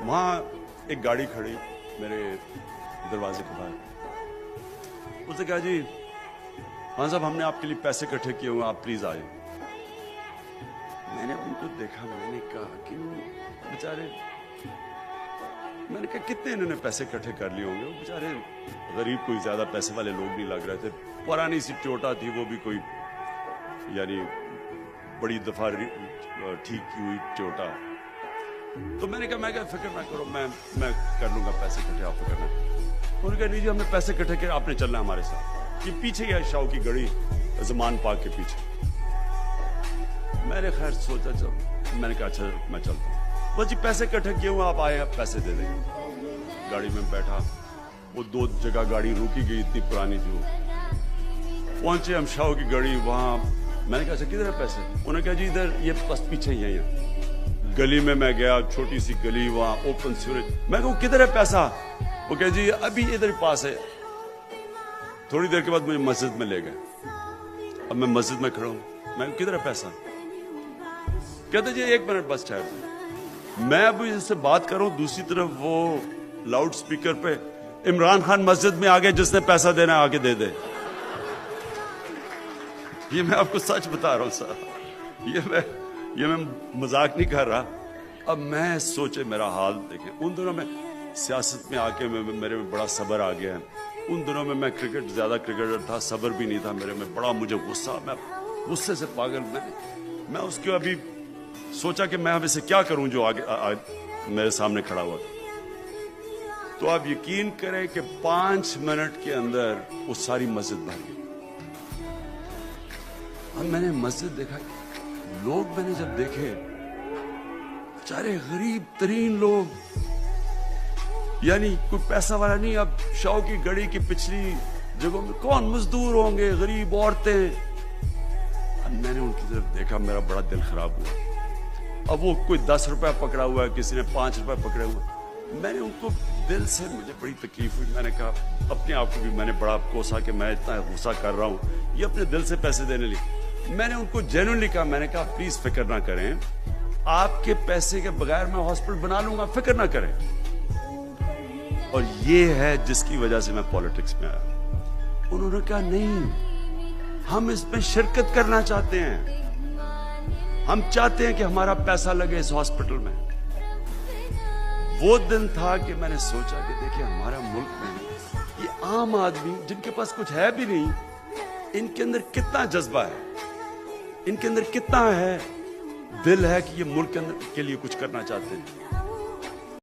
वहाँ एक गाड़ी खड़ी मेरे दरवाजे के बाहर। उसने कहा जी हाँ साहब हमने आपके लिए पैसे इकट्ठे किए हुए, आप प्लीज आए। मैंने उनको देखा, मैंने कहा कि बेचारे, मैंने कहा कितने इन्होंने पैसे इकट्ठे कर लिए होंगे। वो बेचारे गरीब, कोई ज्यादा पैसे वाले लोग नहीं लग रहे थे। पुरानी सी टोयोटा थी, वो भी कोई यानी बड़ी दफा ठीक की हुई टोयोटा। तो मैंने कहा फिक्र ना करो, मैं कर लूंगा पैसे इकट्ठे, आप फिक्र ना करो। उन्होंने कहा नहीं जी हमने पैसे इकट्ठे किए, आपने चलना है हमारे साथ। ये पीछे ही है शाह की गड़ी, जमान पार्क के पीछे। मैंने खैर सोचा चल, मैंने कहा अच्छा मैं चलता हूँ। बस जी पैसे इकट्ठे किए हुए, आप आए, आप पैसे दे देंगे। गाड़ी में बैठा, वो 2 जगह गाड़ी रुकी गई, इतनी पुरानी थी वो। पहुंचे हम शाह की गड़ी, वहां मैंने कहा अच्छा किधर है पैसे? उन्होंने कहा जी इधर, ये बस पीछे ही है। यहाँ गली में मैं गया, छोटी सी गली, वहां ओपन सीवरेज। मैं कहूँ किधर है पैसा? वो कह जी अभी इधर पास है। थोड़ी देर के बाद मुझे मस्जिद में ले गए। अब मैं मस्जिद में खड़ा हूं, मैं किधर है पैसा? कहते जी 1 मिनट बस ठहर। मैं अभी इससे बात कर रहा हूं, दूसरी तरफ वो लाउड स्पीकर पे इमरान खान मस्जिद में आ गए, जिसने पैसा देना आके दे दे। ये मैं आपको सच बता रहा हूं सर, ये मैं मजाक नहीं कर रहा। अब मैं सोचे मेरा हाल देखें। उन दिनों में सियासत में आके मेरे में बड़ा सब्र आ गया है। उन दिनों में मैं ज्यादा क्रिकेटर था, सब्र भी नहीं था मेरे में, बड़ा मुझे गुस्सा, मैं गुस्से से पागल। मैं उसके अभी सोचा कि मैं अब इसे क्या करूं जो आगे मेरे सामने खड़ा हुआ। तो आप यकीन करें कि 5 मिनट के अंदर वो सारी मस्जिद भर गई। अब मैंने मस्जिद देखा, लोग मैंने जब देखे, बेचारे गरीब तरीन लोग, यानी कोई पैसा वाला नहीं। अब शाह की गड़ी की पिछली जगहों में कौन मजदूर होंगे, गरीब औरतें। अब मैंने उनकी तरफ देखा, मेरा बड़ा दिल खराब हुआ। अब वो कोई 10 रुपया पकड़ा हुआ है, किसी ने 5 रुपया पकड़े हुए। मैंने उनको दिल से, मुझे बड़ी तकलीफ हुई। मैंने कहा अपने आप को भी मैंने बड़ा कोसा कि मैं इतना गुस्सा कर रहा हूं, ये अपने दिल से पैसे देने लगे। मैंने उनको जेन्युइनली कहा, मैंने कहा प्लीज फिक्र ना करें, आपके पैसे के बगैर मैं हॉस्पिटल बना लूंगा, फिक्र ना करें। और ये है जिसकी वजह से मैं पॉलिटिक्स में आया। उन्होंने कहा नहीं, हम इसमें शिरकत करना चाहते हैं, हम चाहते हैं कि हमारा पैसा लगे इस हॉस्पिटल में। वो दिन था कि मैंने सोचा कि देखिए हमारा मुल्क में ये आम आदमी जिनके पास कुछ है भी नहीं, इनके अंदर कितना जज्बा है, इनके अंदर कितना है दिल है कि ये मुल्क के अंदर के लिए कुछ करना चाहते हैं।